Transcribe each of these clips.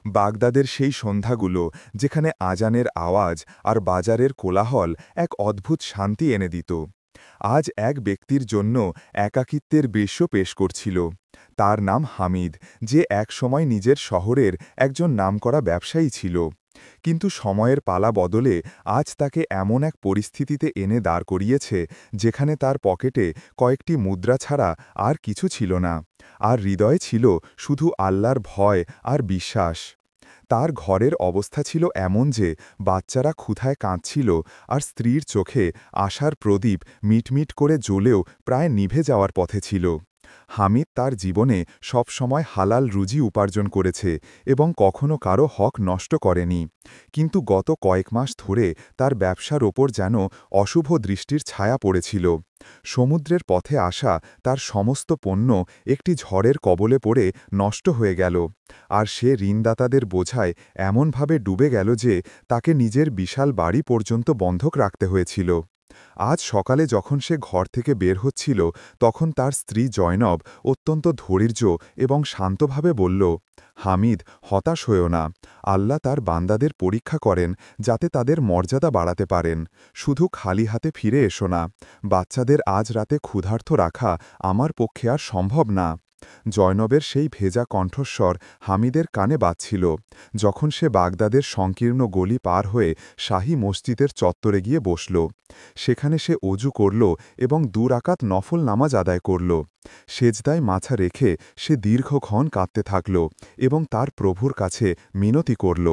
বাগদাদের সেই সন্ধ্যাগুলো যেখানে আজানের আওয়াজ আর বাজারের কোলাহল এক অদ্ভুত শান্তি এনে দিত। আজ এক ব্যক্তির জন্য একাকিত্বের বেশ্য পেশ করছিল। তার নাম হামিদ, যে একসময় নিজের শহরের একজন নামকরা ব্যবসায়ী ছিল। কিন্তু সময়ের পালা বদলে আজ তাকে এমন এক পরিস্থিতিতে এনে দাঁড় করিয়েছে যেখানে তার পকেটে কয়েকটি মুদ্রা ছাড়া আর কিছু ছিল না, আর হৃদয়ে ছিল শুধু আল্লাহর ভয় আর বিশ্বাস। তার ঘরের অবস্থা ছিল এমন যে বাচ্চারা ক্ষুধায় কাঁদছিল, আর স্ত্রীর চোখে আশার প্রদীপ মিটমিট করে জ্বলেও প্রায় নিভে যাওয়ার পথে ছিল। হামিদ তার জীবনে সবসময় হালাল রুজি উপার্জন করেছে এবং কখনো কারো হক নষ্ট করেনি, কিন্তু গত কয়েক মাস ধরে তার ব্যবসার ওপর যেন অশুভ দৃষ্টির ছায়া পড়েছিল। সমুদ্রের পথে আসা তার সমস্ত পণ্য একটি ঝড়ের কবলে পড়ে নষ্ট হয়ে গেল, আর সে ঋণদাতাদের বোঝায় এমনভাবে ডুবে গেল যে তাকে নিজের বিশাল বাড়ি পর্যন্ত বন্ধক রাখতে হয়েছিল। আজ সকালে যখন সে ঘর থেকে বের হচ্ছিল, তখন তার স্ত্রী জয়নব অত্যন্ত ধৈর্য এবং শান্তভাবে বলল, হামিদ, হতাশ হয়েও না। আল্লাহ তার বান্দাদের পরীক্ষা করেন যাতে তাদের মর্যাদা বাড়াতে পারেন। শুধু খালি হাতে ফিরে এসো না। বাচ্চাদের আজ রাতে ক্ষুধার্ত রাখা আমার পক্ষে আর সম্ভব না। জয়নবের সেই ভেজা কণ্ঠস্বর হামিদের কানে বাজছিল যখন সে বাগদাদের সংকীর্ণ গলি পার হয়ে শাহী মসজিদের চত্বরে গিয়ে বসল। সেখানে সে অজু করল এবং 2 রাকাত নফল নামাজ আদায় করল। সেজদায় মাথা রেখে সে দীর্ঘক্ষণ কাঁদতে থাকল এবং তার প্রভুর কাছে মিনতি করল,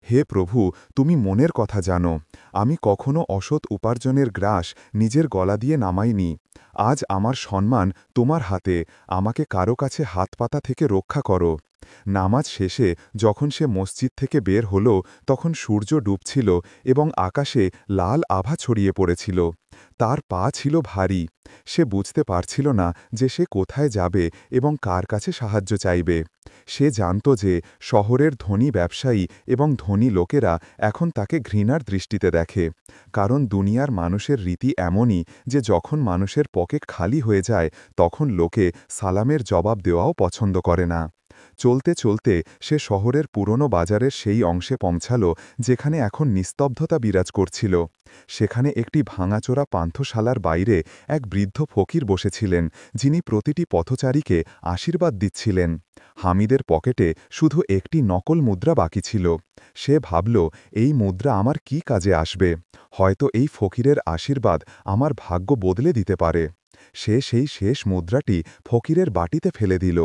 হে প্রভু, তুমি মনের কথা জানো। আমি কখনো অসৎ উপার্জনের গ্রাস নিজের গলা দিয়ে নামাইনি। আজ আমার সম্মান তোমার হাতে, আমাকে কারো কাছে হাত পাতা থেকে রক্ষা করো। নামাজ শেষে যখন সে মসজিদ থেকে বের হল, তখন সূর্য ডুবছিল এবং আকাশে লাল আভা ছড়িয়ে পড়েছিল। তার পা ছিল ভারী। সে বুঝতে পারছিল না যে সে কোথায় যাবে এবং কার কাছে সাহায্য চাইবে। সে জানত যে শহরের ধনী ব্যবসায়ী এবং ধনী লোকেরা এখন তাকে ঘৃণার দৃষ্টিতে দেখে, কারণ দুনিয়ার মানুষের রীতি এমনই যে যখন মানুষের পকেট খালি হয়ে যায় তখন লোকে সালামের জবাব দেওয়াও পছন্দ করে না। চলতে চলতে সে শহরের পুরনো বাজারের সেই অংশে পৌঁছাল যেখানে এখন নিস্তব্ধতা বিরাজ করছিল। সেখানে একটি ভাঙাচোরা পান্থশালার বাইরে এক বৃদ্ধ ফকির বসেছিলেন, যিনি প্রতিটি পথচারীকে আশীর্বাদ দিচ্ছিলেন। হামিদের পকেটে শুধু একটি নকল মুদ্রা বাকি ছিল। সে ভাবল, এই মুদ্রা আমার কি কাজে আসবে? হয়তো এই ফকিরের আশীর্বাদ আমার ভাগ্য বদলে দিতে পারে। সে সেই শেষ মুদ্রাটি ফকিরের বাটিতে ফেলে দিল।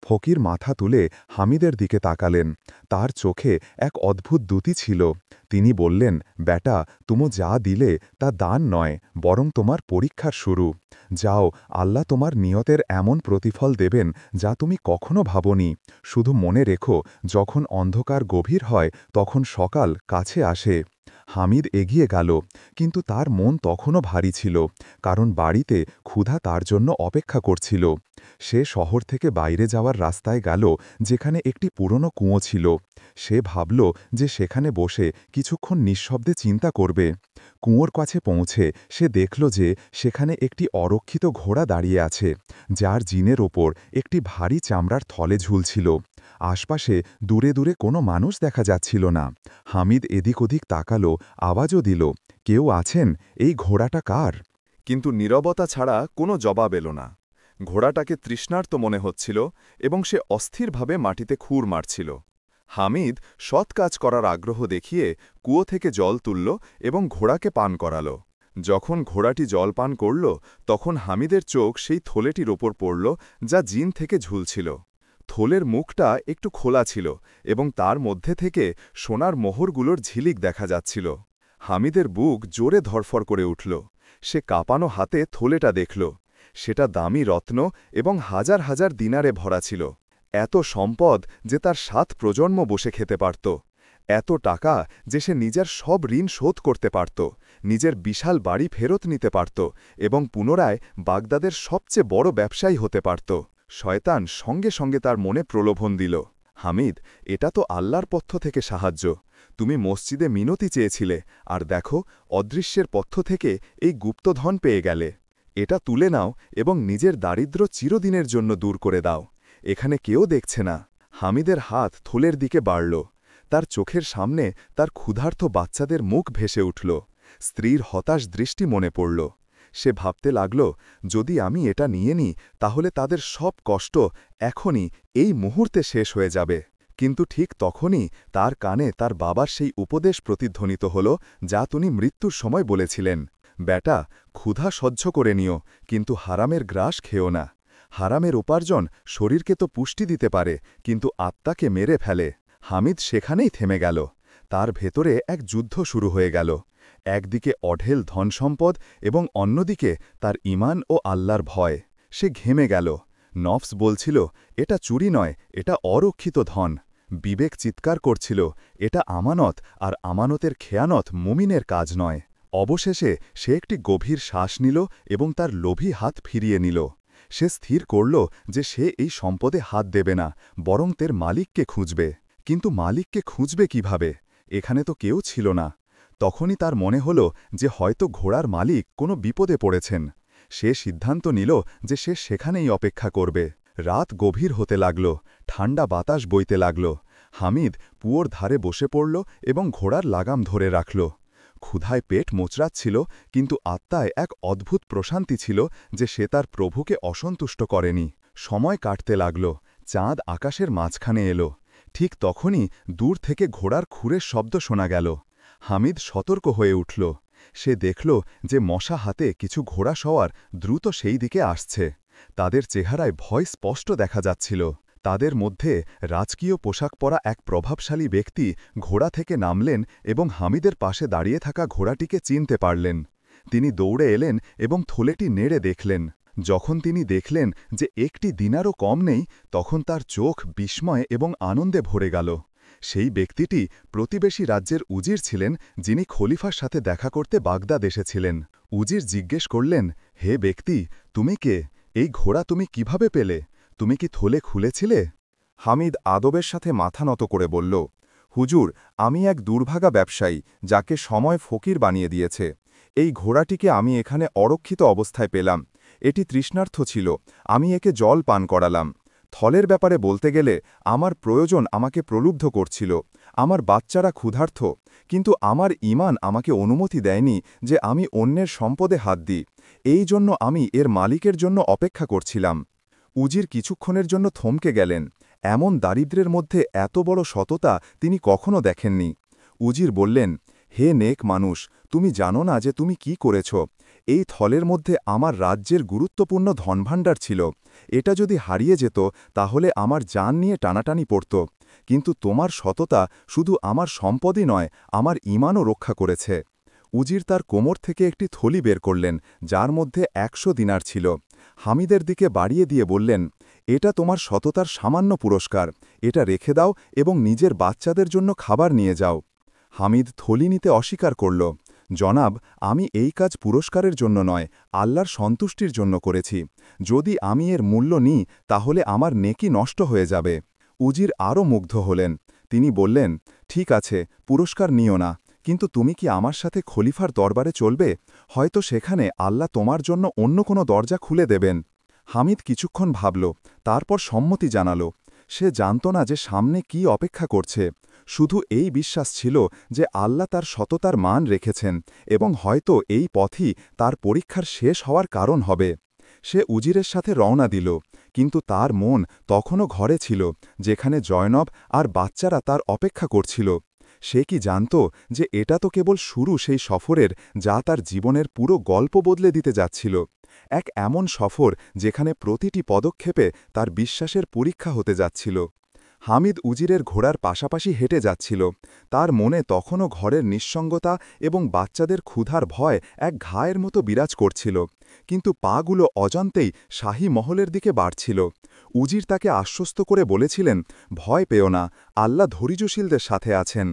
ফকির মাথা তুলে হামিদের দিকে তাকালেন। তার চোখে এক অদ্ভুত দ্যুতি ছিল। তিনি বললেন, বেটা, তুমি যা দিলে তা দান নয়, বরং তোমার পরীক্ষার শুরু। যাও, আল্লাহ তোমার নিয়তের এমন প্রতিফল দেবেন যা তুমি কখনো ভাবনি। শুধু মনে রেখো, যখন অন্ধকার গভীর হয় তখন সকাল কাছে আসে। হামিদ এগিয়ে গেল, কিন্তু তার মন তখনও ভারী ছিল, কারণ বাড়িতে ক্ষুধা তার জন্য অপেক্ষা করছিল। সে শহর থেকে বাইরে যাওয়ার রাস্তায় গেল যেখানে একটি পুরনো কুঁয়ো ছিল। সে ভাবল যে সেখানে বসে কিছুক্ষণ নিঃশব্দে চিন্তা করবে। কুঁয়োর কাছে পৌঁছে সে দেখল যে সেখানে একটি অরক্ষিত ঘোড়া দাঁড়িয়ে আছে, যার জিনের ওপর একটি ভারী চামড়ার থলে ঝুলছিল। আশপাশে দূরে দূরে কোনো মানুষ দেখা যাচ্ছিল না। হামিদ এদিক ওদিক তাকালো, আওয়াজও দিল, কেউ আছেন? এই ঘোড়াটা কার? কিন্তু নীরবতা ছাড়া কোনো জবাব এলো না। ঘোড়াটাকে তৃষ্ণার্ত মনে হচ্ছিল এবং সে অস্থিরভাবে মাটিতে খুর মারছিল। হামিদ সৎ কাজ করার আগ্রহ দেখিয়ে কুয়ো থেকে জল তুলল এবং ঘোড়াকে পান করাল। যখন ঘোড়াটি জল পান করল, তখন হামিদের চোখ সেই থলেটির ওপর পড়ল যা জিন থেকে ঝুলছিল। থলের মুখটা একটু খোলা ছিল এবং তার মধ্যে থেকে সোনার মোহরগুলোর ঝিলিক দেখা যাচ্ছিল। হামিদের বুক জোরে ধরফর করে উঠল। সে কাঁপানো হাতে থলেটা দেখল। সেটা দামি রত্ন এবং হাজার হাজার দিনারে ভরা ছিল। এত সম্পদ যে তার 7 প্রজন্ম বসে খেতে পারত। এত টাকা যে সে নিজের সব ঋণ শোধ করতে পারত, নিজের বিশাল বাড়ি ফেরত নিতে পারত এবং পুনরায় বাগদাদের সবচেয়ে বড় ব্যবসায়ী হতে পারত। শয়তান সঙ্গে সঙ্গে তার মনে প্রলোভন দিল, হামিদ, এটা তো আল্লাহর পক্ষ থেকে সাহায্য। তুমি মসজিদে মিনতি চেয়েছিলে, আর দেখো, অদৃশ্যের পক্ষ থেকে এই গুপ্তধন পেয়ে গেলে। এটা তুলে নাও এবং নিজের দারিদ্র্য চিরদিনের জন্য দূর করে দাও। এখানে কেউ দেখছে না। হামিদের হাত থলের দিকে বাড়ল। তার চোখের সামনে তার ক্ষুধার্ত বাচ্চাদের মুখ ভেসে উঠল। স্ত্রীর হতাশ দৃষ্টি মনে পড়ল। সে ভাবতে লাগল, যদি আমি এটা নিয়ে নিই তাহলে তাদের সব কষ্ট এখনই এই মুহূর্তে শেষ হয়ে যাবে। কিন্তু ঠিক তখনই তার কানে তার বাবার সেই উপদেশ প্রতিধ্বনিত হল, যা তিনি মৃত্যুর সময় বলেছিলেন, বেটা, ক্ষুধা সহ্য করে নিও, কিন্তু হারামের গ্রাস খেও না। হারামের উপার্জন শরীরকে তো পুষ্টি দিতে পারে, কিন্তু আত্মাকে মেরে ফেলে। হামিদ সেখানেই থেমে গেল। তার ভেতরে এক যুদ্ধ শুরু হয়ে গেল। একদিকে অঢেল ধনসম্পদ এবং অন্যদিকে তার ঈমান ও আল্লাহর ভয়। সে ঘেমে গেল। নফস বলছিল, এটা চুরি নয়, এটা অরক্ষিত ধন। বিবেক চিৎকার করছিল, এটা আমানত, আর আমানতের খেয়ানত মুমিনের কাজ নয়। অবশেষে সে একটি গভীর শ্বাস নিল এবং তার লোভী হাত ফিরিয়ে নিল। সে স্থির করল যে সে এই সম্পদে হাত দেবে না, বরং তের মালিককে খুঁজবে। কিন্তু মালিককে খুঁজবে কিভাবে? এখানে তো কেউ ছিল না। তখনই তার মনে হল যে হয়তো ঘোড়ার মালিক কোনো বিপদে পড়েছেন। সে সিদ্ধান্ত নিল যে সে সেখানেই অপেক্ষা করবে। রাত গভীর হতে লাগল, ঠান্ডা বাতাস বইতে লাগল। হামিদ পুয়োর ধারে বসে পড়ল এবং ঘোড়ার লাগাম ধরে রাখল। ক্ষুধায় পেট মোচড়াচ্ছিল, কিন্তু আত্মায় এক অদ্ভুত প্রশান্তি ছিল যে সে তার প্রভুকে অসন্তুষ্ট করেনি। সময় কাটতে লাগল, চাঁদ আকাশের মাঝখানে এলো। ঠিক তখনই দূর থেকে ঘোড়ার খুরের শব্দ শোনা গেল। হামিদ সতর্ক হয়ে উঠল। সে দেখল যে মশা হাতে কিছু ঘোড়া সওয়ার দ্রুত সেই দিকে আসছে। তাদের চেহারায় ভয় স্পষ্ট দেখা যাচ্ছিল। তাদের মধ্যে রাজকীয় পোশাক পরা এক প্রভাবশালী ব্যক্তি ঘোড়া থেকে নামলেন এবং হামিদের পাশে দাঁড়িয়ে থাকা ঘোড়াটিকে চিনতে পারলেন। তিনি দৌড়ে এলেন এবং থলেটি নেড়ে দেখলেন। যখন তিনি দেখলেন যে একটি দিনারও কম নেই, তখন তার চোখ বিস্ময় এবং আনন্দে ভরে গেল। সেই ব্যক্তিটি প্রতিবেশী রাজ্যের উজির ছিলেন, যিনি খলিফার সাথে দেখা করতে বাগদাদ এসেছিলেন। উজির জিজ্ঞেস করলেন, হে ব্যক্তি, তুমি কে? এই ঘোড়া তুমি কিভাবে পেলে? তুমি কি থলে খুলেছিলে? হামিদ আদবের সাথে মাথা নত করে বলল, হুজুর, আমি এক দুর্ভাগা ব্যবসায়ী, যাকে সময় ফকির বানিয়ে দিয়েছে। এই ঘোড়াটিকে আমি এখানে অরক্ষিত অবস্থায় পেলাম। এটি তৃষ্ণার্থ ছিল, আমি একে জল পান করালাম। থলের ব্যাপারে বলতে গেলে আমার প্রয়োজন আমাকে প্রলুব্ধ করছিল। আমার বাচ্চারা ক্ষুধার্ত, কিন্তু আমার ঈমান আমাকে অনুমতি দেয়নি যে আমি অন্যের সম্পদে হাত দিই। এই জন্য আমি এর মালিকের জন্য অপেক্ষা করছিলাম। উজির কিছুক্ষণের জন্য থমকে গেলেন। এমন দারিদ্র্যের মধ্যে এত বড় সততা তিনি কখনো দেখেননি। উজির বললেন, হে নেক মানুষ, তুমি জানো না যে তুমি কি করেছ? এই থলের মধ্যে আমার রাজ্যের গুরুত্বপূর্ণ ধনভাণ্ডার ছিল। এটা যদি হারিয়ে যেত তাহলে আমার জান নিয়ে টানাটানি পড়ত। কিন্তু তোমার সততা শুধু আমার সম্পদই নয়, আমার ঈমানও রক্ষা করেছে। উজির তার কোমর থেকে একটি থলি বের করলেন, যার মধ্যে ১০০ দিনার ছিল। হামিদের দিকে বাড়িয়ে দিয়ে বললেন, এটা তোমার সততার সামান্য পুরস্কার। এটা রেখে দাও এবং নিজের বাচ্চাদের জন্য খাবার নিয়ে যাও। হামিদ থলি নিতে অস্বীকার করল। জনাব, আমি এই কাজ পুরস্কারের জন্য নয়, আল্লাহর সন্তুষ্টির জন্য করেছি। যদি আমি এর মূল্য নিই তাহলে আমার নেকি নষ্ট হয়ে যাবে। উজির আরও মুগ্ধ হলেন। তিনি বললেন, ঠিক আছে, পুরস্কার নিও না, কিন্তু তুমি কি আমার সাথে খলিফার দরবারে চলবে? হয়তো সেখানে আল্লাহ তোমার জন্য অন্য কোনো দরজা খুলে দেবেন। হামিদ কিছুক্ষণ ভাবল, তারপর সম্মতি জানাল। সে জানত না যে সামনে কি অপেক্ষা করছে। শুধু এই বিশ্বাস ছিল যে আল্লাহ তার সততার মান রেখেছেন এবং হয়তো এই পথই তার পরীক্ষার শেষ হওয়ার কারণ হবে। সে উজিরের সাথে রওনা দিল, কিন্তু তার মন তখনও ঘরে ছিল, যেখানে জয়নব আর বাচ্চারা তার অপেক্ষা করছিল। সে কি জানত যে এটা তো কেবল শুরু সেই সফরের, যা তার জীবনের পুরো গল্প বদলে দিতে যাচ্ছিল। এক এমন সফর যেখানে প্রতিটি পদক্ষেপে তার বিশ্বাসের পরীক্ষা হতে যাচ্ছিল। হামিদ উজিরের ঘোড়ার পাশাপাশি হেঁটে যাচ্ছিল। তার মনে তখনও ঘরের নিঃসঙ্গতা এবং বাচ্চাদের ক্ষুধার ভয় এক ঘায়ের মতো বিরাজ করছিল। কিন্তু পাগুলো অজান্তেই শাহী মহলের দিকে বাড়ছিল। উজির তাকে আশ্বস্ত করে বলেছিলেন, ভয় পেও না, আল্লাহ ধৈর্যশীলদের সাথে আছেন।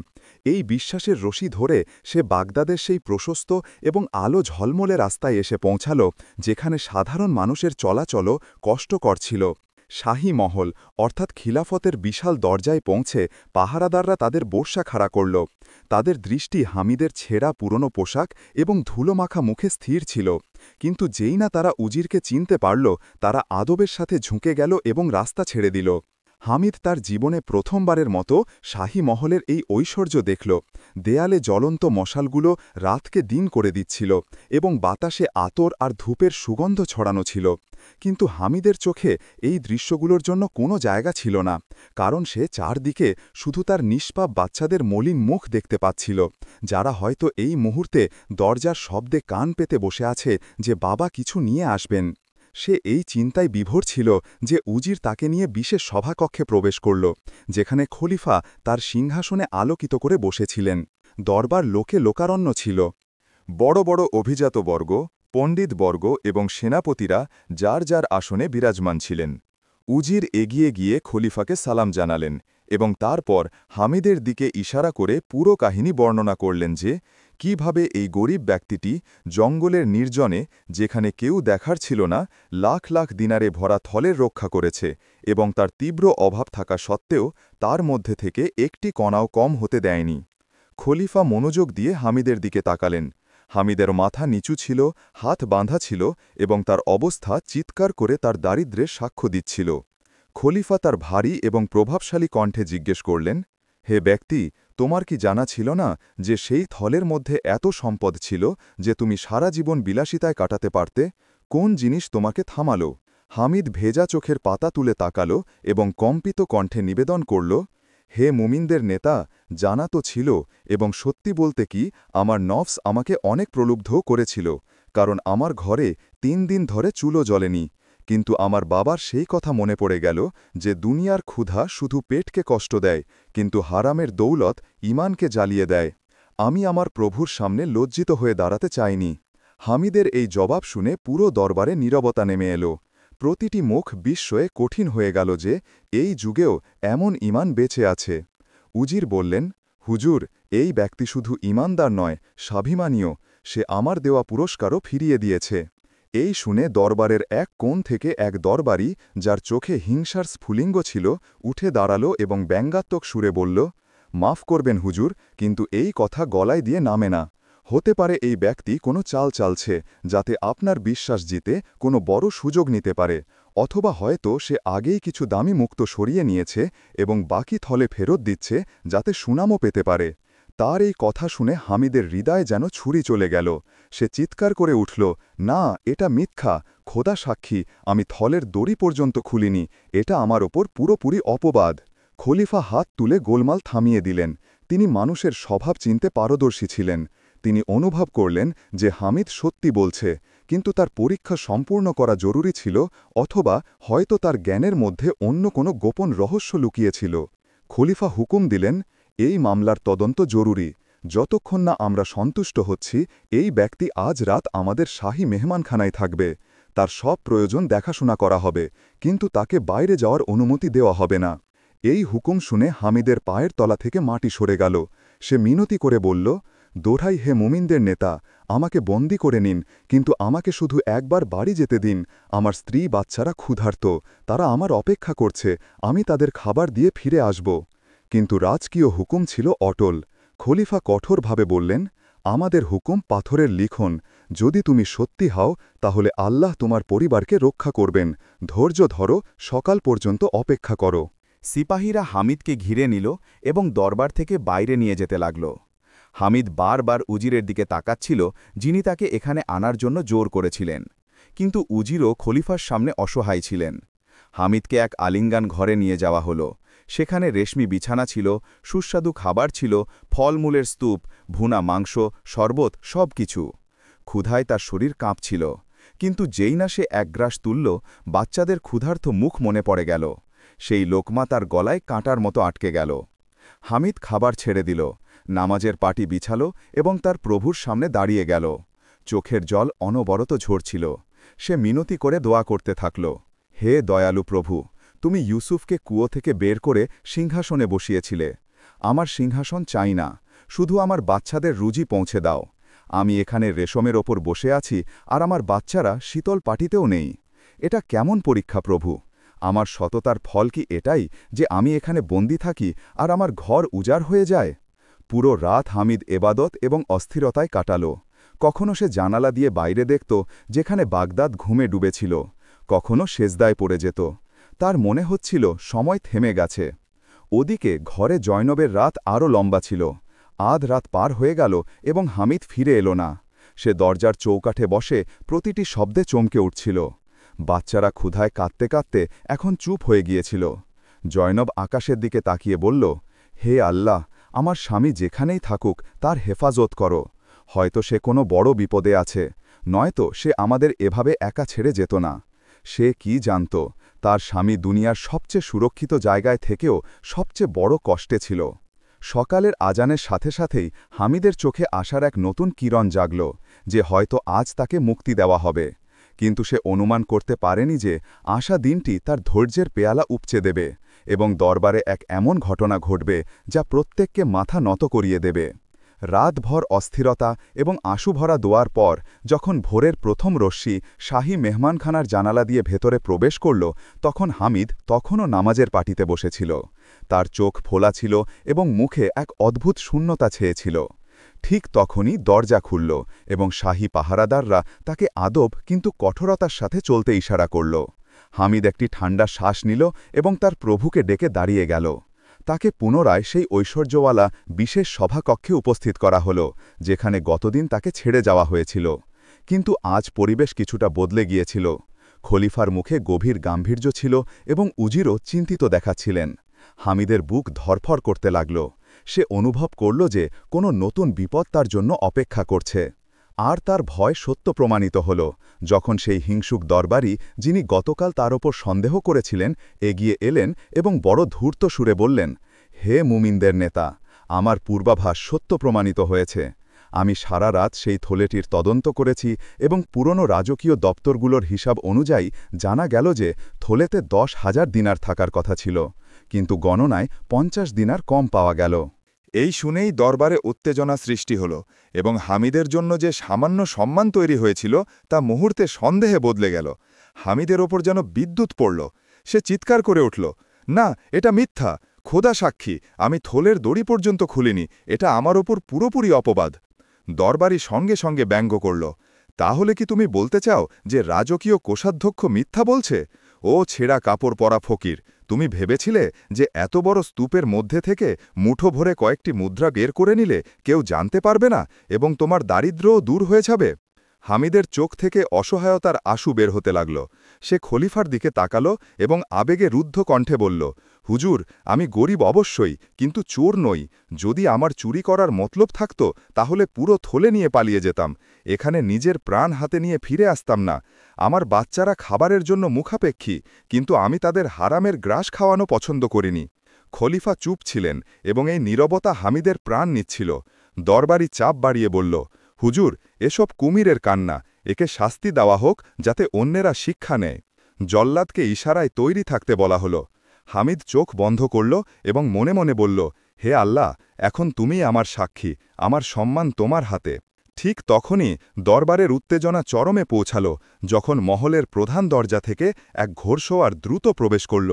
এই বিশ্বাসের রশি ধরে সে বাগদাদের সেই প্রশস্ত এবং আলো ঝলমলে রাস্তায় এসে পৌঁছাল, যেখানে সাধারণ মানুষের চলাচলও কষ্টকর ছিল। শাহী মহল অর্থাৎ খিলাফতের বিশাল দরজায় পৌঁছে পাহারাদাররা তাদের বর্ষা খাড়া করল। তাদের দৃষ্টি হামিদের ছেঁড়া পুরনো পোশাক এবং ধুলোমাখা মুখে স্থির ছিল। কিন্তু যেই না তারা উজিরকে চিনতে পারল, তারা আদবের সাথে ঝুঁকে গেল এবং রাস্তা ছেড়ে দিল। হামিদ তার জীবনে প্রথমবারের মতো শাহী মহলের এই ঐশ্বর্য দেখল। দেয়ালে জ্বলন্ত মশালগুলো রাতকে দিন করে দিচ্ছিল এবং বাতাসে আতর আর ধূপের সুগন্ধ ছড়ানো ছিল। কিন্তু হামিদের চোখে এই দৃশ্যগুলোর জন্য কোনো জায়গা ছিল না, কারণ সে চারদিকে শুধু তার নিষ্পাপ বাচ্চাদের মলিন মুখ দেখতে পাচ্ছিল, যারা হয়তো এই মুহূর্তে দরজার শব্দে কান পেতে বসে আছে যে বাবা কিছু নিয়ে আসবেন। সে এই চিন্তায় বিভোর ছিল যে উজির তাকে নিয়ে বিশেষ সভাকক্ষে প্রবেশ করল, যেখানে খলিফা তার সিংহাসনে আলোকিত করে বসেছিলেন। দরবার লোকে লোকারণ্য ছিল। বড় বড় অভিজাতবর্গ, পণ্ডিতবর্গ এবং সেনাপতিরা যার যার আসনে বিরাজমান ছিলেন। উজির এগিয়ে গিয়ে খলিফাকে সালাম জানালেন এবং তারপর হামিদের দিকে ইশারা করে পুরো কাহিনী বর্ণনা করলেন যে কিভাবে এই গরিব ব্যক্তিটি জঙ্গলের নির্জনে, যেখানে কেউ দেখার ছিল না, লাখ লাখ দিনারে ভরা থলের রক্ষা করেছে এবং তার তীব্র অভাব থাকা সত্ত্বেও তার মধ্যে থেকে একটি কণাও কম হতে দেয়নি। খলিফা মনোযোগ দিয়ে হামিদের দিকে তাকালেন। হামিদের মাথা নিচু ছিল, হাত বাঁধা ছিল এবং তার অবস্থা চিৎকার করে তার দারিদ্র্যের সাক্ষ্য দিচ্ছিল। খলিফা তার ভারী এবং প্রভাবশালী কণ্ঠে জিজ্ঞেস করলেন, হে ব্যক্তি, তোমার কি জানা ছিল না যে সেই থলের মধ্যে এত সম্পদ ছিল যে তুমি সারা জীবন বিলাসিতায় কাটাতে পারতে? কোন জিনিস তোমাকে থামালো? হামিদ ভেজা চোখের পাতা তুলে তাকালো এবং কম্পিত কণ্ঠে নিবেদন করল, হে মুমিনদের নেতা, জানা তো ছিল, এবং সত্যি বলতে কি আমার নফস আমাকে অনেক প্রলুব্ধ করেছিল, কারণ আমার ঘরে ৩ দিন ধরে চুলো জ্বলেনি। কিন্তু আমার বাবার সেই কথা মনে পড়ে গেল যে দুনিয়ার ক্ষুধা শুধু পেটকে কষ্ট দেয়, কিন্তু হারামের দৌলত ঈমানকে জ্বালিয়ে দেয়। আমি আমার প্রভুর সামনে লজ্জিত হয়ে দাঁড়াতে চাইনি। হামিদের এই জবাব শুনে পুরো দরবারে নীরবতা নেমে এলো। প্রতিটি মুখ বিস্ময়ে কঠিন হয়ে গেল যে এই যুগেও এমন ঈমান বেঁচে আছে। উজির বললেন, হুজুর, এই ব্যক্তি শুধু ঈমানদার নয়, স্বাভিমানীয়। সে আমার দেওয়া পুরস্কারও ফিরিয়ে দিয়েছে। এই শুনে দরবারের এক কোণ থেকে এক দরবারি, যার চোখে হিংসার স্ফুলিঙ্গ ছিল, উঠে দাঁড়াল এবং ব্যঙ্গাত্মক সুরে বলল, মাফ করবেন হুজুর, কিন্তু এই কথা গলায় দিয়ে নামে না। হতে পারে এই ব্যক্তি কোনো চাল চালছে যাতে আপনার বিশ্বাস জিতে কোনো বড় সুযোগ নিতে পারে, অথবা হয়তো সে আগেই কিছু দামি মুক্ত সরিয়ে নিয়েছে এবং বাকি থলে ফেরত দিচ্ছে যাতে সুনামও পেতে পারে। তার এই কথা শুনে হামিদের হৃদয়ে যেন ছুরি চলে গেল। সে চিৎকার করে উঠল, না, এটা মিথ্যা, খোদা সাক্ষী, আমি থলের দড়ি পর্যন্ত খুলিনি, এটা আমার ওপর পুরোপুরি অপবাদ। খলিফা হাত তুলে গোলমাল থামিয়ে দিলেন। তিনি মানুষের স্বভাব চিনতে পারদর্শী ছিলেন। তিনি অনুভব করলেন যে হামিদ সত্যি বলছে, কিন্তু তার পরীক্ষা সম্পূর্ণ করা জরুরি ছিল, অথবা হয়তো তার জ্ঞানের মধ্যে অন্য কোনো গোপন রহস্য লুকিয়েছিল। খলিফা হুকুম দিলেন, এই মামলার তদন্ত জরুরি। যতক্ষণ না আমরা সন্তুষ্ট হচ্ছি এই ব্যক্তি আজ রাত আমাদের শাহী মেহমানখানায় থাকবে। তার সব প্রয়োজন দেখাশোনা করা হবে, কিন্তু তাকে বাইরে যাওয়ার অনুমতি দেওয়া হবে না। এই হুকুম শুনে হামিদের পায়ের তলা থেকে মাটি সরে গেল। সে মিনতি করে বলল, দোহাই হে মুমিনদের নেতা, আমাকে বন্দী করে নিন, কিন্তু আমাকে শুধু একবার বাড়ি যেতে দিন। আমার স্ত্রী বাচ্চারা ক্ষুধার্ত, তারা আমার অপেক্ষা করছে, আমি তাদের খাবার দিয়ে ফিরে আসব। কিন্তু রাজকীয় হুকুম ছিল অটল। খলিফা কঠোরভাবে বললেন, আমাদের হুকুম পাথরের লিখন। যদি তুমি সত্যি হও তাহলে আল্লাহ তোমার পরিবারকে রক্ষা করবেন। ধৈর্য ধরো, সকাল পর্যন্ত অপেক্ষা করো। সিপাহীরা হামিদকে ঘিরে নিল এবং দরবার থেকে বাইরে নিয়ে যেতে লাগল। হামিদ বারবার উজিরের দিকে তাকাচ্ছিল, যিনি তাকে এখানে আনার জন্য জোর করেছিলেন। কিন্তু উজিরও খলিফার সামনে অসহায় ছিলেন। হামিদকে এক আলিঙ্গান ঘরে নিয়ে যাওয়া হলো। সেখানে রেশমি বিছানা ছিল, সুস্বাদু খাবার ছিল, ফলমূলের স্তূপ, ভুনা মাংস, শরবত, সব কিছু। ক্ষুধায় তার শরীর কাঁপছিল, কিন্তু যেই না সে এক গ্রাস তুলল, বাচ্চাদের ক্ষুধার্ত মুখ মনে পড়ে গেল। সেই লোকমা তার গলায় কাঁটার মতো আটকে গেল। হামিদ খাবার ছেড়ে দিল, নামাজের পাটি বিছাল এবং তার প্রভুর সামনে দাঁড়িয়ে গেল। চোখের জল অনবরত ঝরছিল। সে মিনতি করে দোয়া করতে থাকল, হে দয়ালু প্রভু, তুমি ইউসুফকে কুয়ো থেকে বের করে সিংহাসনে বসিয়েছিলে। আমার সিংহাসন চাই না, শুধু আমার বাচ্চাদের রুজি পৌঁছে দাও। আমি এখানে রেশমের ওপর বসে আছি আর আমার বাচ্চারা শীতল পাটিতেও নেই। এটা কেমন পরীক্ষা প্রভু? আমার সততার ফল কি এটাই যে আমি এখানে বন্দী থাকি আর আমার ঘর উজাড় হয়ে যায়? পুরো রাত হামিদ এবাদত এবং অস্থিরতায় কাটাল। কখনো সে জানালা দিয়ে বাইরে দেখত, যেখানে বাগদাদ ঘুমে ডুবেছিল, কখনো সেজদায় পড়ে যেত। তার মনে হচ্ছিল সময় থেমে গেছে। ওদিকে ঘরে জয়নবের রাত আরও লম্বা ছিল। আধ রাত পার হয়ে গেল এবং হামিদ ফিরে এলো না। সে দরজার চৌকাঠে বসে প্রতিটি শব্দে চমকে উঠছিল। বাচ্চারা ক্ষুধায় কাঁদতে কাঁদতে এখন চুপ হয়ে গিয়েছিল। জয়নব আকাশের দিকে তাকিয়ে বলল, হে আল্লাহ, আমার স্বামী যেখানেই থাকুক তার হেফাজত করো। হয়তো সে কোনো বড় বিপদে আছে, নয়তো সে আমাদের এভাবে একা ছেড়ে যেত না। সে কি জানত, তার স্বামী দুনিয়ার সবচেয়ে সুরক্ষিত জায়গায় থেকেও সবচেয়ে বড় কষ্টে ছিল। সকালের আজানের সাথে সাথেই হামিদের চোখে আসার এক নতুন কিরণ জাগল, যে হয়তো আজ তাকে মুক্তি দেওয়া হবে। কিন্তু সে অনুমান করতে পারেনি যে আশা দিনটি তার ধৈর্যের পেয়ালা উপচে দেবে এবং দরবারে এক এমন ঘটনা ঘটবে যা প্রত্যেককে মাথা নত করিয়ে দেবে। রাতভর অস্থিরতা এবং আঁশুভরা দোয়ার পর যখন ভোরের প্রথম রশ্মি শাহী মেহমানখানার জানালা দিয়ে ভেতরে প্রবেশ করল, তখন হামিদ তখনও নামাজের পাটিতে বসেছিল। তার চোখ ফোলা ছিল এবং মুখে এক অদ্ভুত শূন্যতা ছেয়েছিল। ঠিক তখনই দরজা খুলল এবং শাহী পাহারাদাররা তাকে আদব কিন্তু কঠোরতার সাথে চলতে ইশারা করল। হামিদ একটি ঠান্ডা শ্বাস নিল এবং তার প্রভুকে ডেকে দাঁড়িয়ে গেল। তাকে পুনরায় সেই ঐশ্বর্যওয়ালা বিশেষ সভাকক্ষে উপস্থিত করা হল, যেখানে গতদিন তাকে ছেড়ে যাওয়া হয়েছিল। কিন্তু আজ পরিবেশ কিছুটা বদলে গিয়েছিল। খলিফার মুখে গভীর গাম্ভীর্য ছিল এবং উজিরও চিন্তিত দেখাচ্ছিলেন। হামিদের বুক ধরফর করতে লাগল। সে অনুভব করল যে কোনো নতুন বিপদ তার জন্য অপেক্ষা করছে। আর তার ভয় সত্য প্রমাণিত হল, যখন সেই হিংসুক দরবারি, যিনি গতকাল তার ওপর সন্দেহ করেছিলেন, এগিয়ে এলেন এবং বড় ধূর্ত সুরে বললেন, হে মুমিনদের নেতা, আমার পূর্বাভাস সত্য প্রমাণিত হয়েছে। আমি সারা রাত সেই থলেটির তদন্ত করেছি এবং পুরনো রাজকীয় দপ্তরগুলোর হিসাব অনুযায়ী জানা গেল যে থলেতে 10,000 দিনার থাকার কথা ছিল, কিন্তু গণনায় 50 দিনার কম পাওয়া গেল। এই শুনেই দরবারে উত্তেজনা সৃষ্টি হল এবং হামিদের জন্য যে সামান্য সম্মান তৈরি হয়েছিল তা মুহূর্তে সন্দেহে বদলে গেল। হামিদের ওপর যেন বিদ্যুৎ পড়ল। সে চিৎকার করে উঠল, না, এটা মিথ্যা, খোদা সাক্ষী, আমি থলের দড়ি পর্যন্ত খুলিনি, এটা আমার ওপর পুরোপুরি অপবাদ। দরবারি সঙ্গে সঙ্গে ব্যঙ্গ করল, তাহলে কি তুমি বলতে চাও যে রাজকীয় কোষাধ্যক্ষ মিথ্যা বলছে? ও ছেঁড়া কাপড় পরা ফকির, তুমি ভেবেছিলে যে এত বড় স্তূপের মধ্যে থেকে মুঠো ভরে কয়েকটি মুদ্রা বের করে নিলে কেউ জানতে পারবে না এবং তোমার দারিদ্র্যও দূর হয়ে যাবে? হামিদের চোখ থেকে অসহায়তার আশু বের হতে লাগল। সে খলিফার দিকে তাকালো এবং আবেগে রুদ্ধ কণ্ঠে বলল, হুজুর, আমি গরিব অবশ্যই, কিন্তু চোর নই। যদি আমার চুরি করার মতলব থাকত তাহলে পুরো থলে নিয়ে পালিয়ে যেতাম। এখানে নিজের প্রাণ হাতে নিয়ে ফিরে আসতাম না। আমার বাচ্চারা খাবারের জন্য মুখাপেক্ষী, কিন্তু আমি তাদের হারামের গ্রাস খাওয়ানো পছন্দ করিনি। খলিফা চুপ ছিলেন এবং এই নীরবতা হামিদের প্রাণ নিচ্ছিল। দরবারি চাপ বাড়িয়ে বলল, হুজুর, এসব কুমিরের কান্না, একে শাস্তি দেওয়া হোক যাতে অন্যেরা শিক্ষা নেয়। জল্লাদকে ইশারায় তৈরি থাকতে বলা হল। হামিদ চোখ বন্ধ করল এবং মনে মনে বলল, হে আল্লাহ, এখন তুমি আমার সাক্ষী, আমার সম্মান তোমার হাতে। ঠিক তখনই দরবারের উত্তেজনা চরমে পৌঁছাল, যখন মহলের প্রধান দরজা থেকে এক ঘোড়সওয়ার দ্রুত প্রবেশ করল।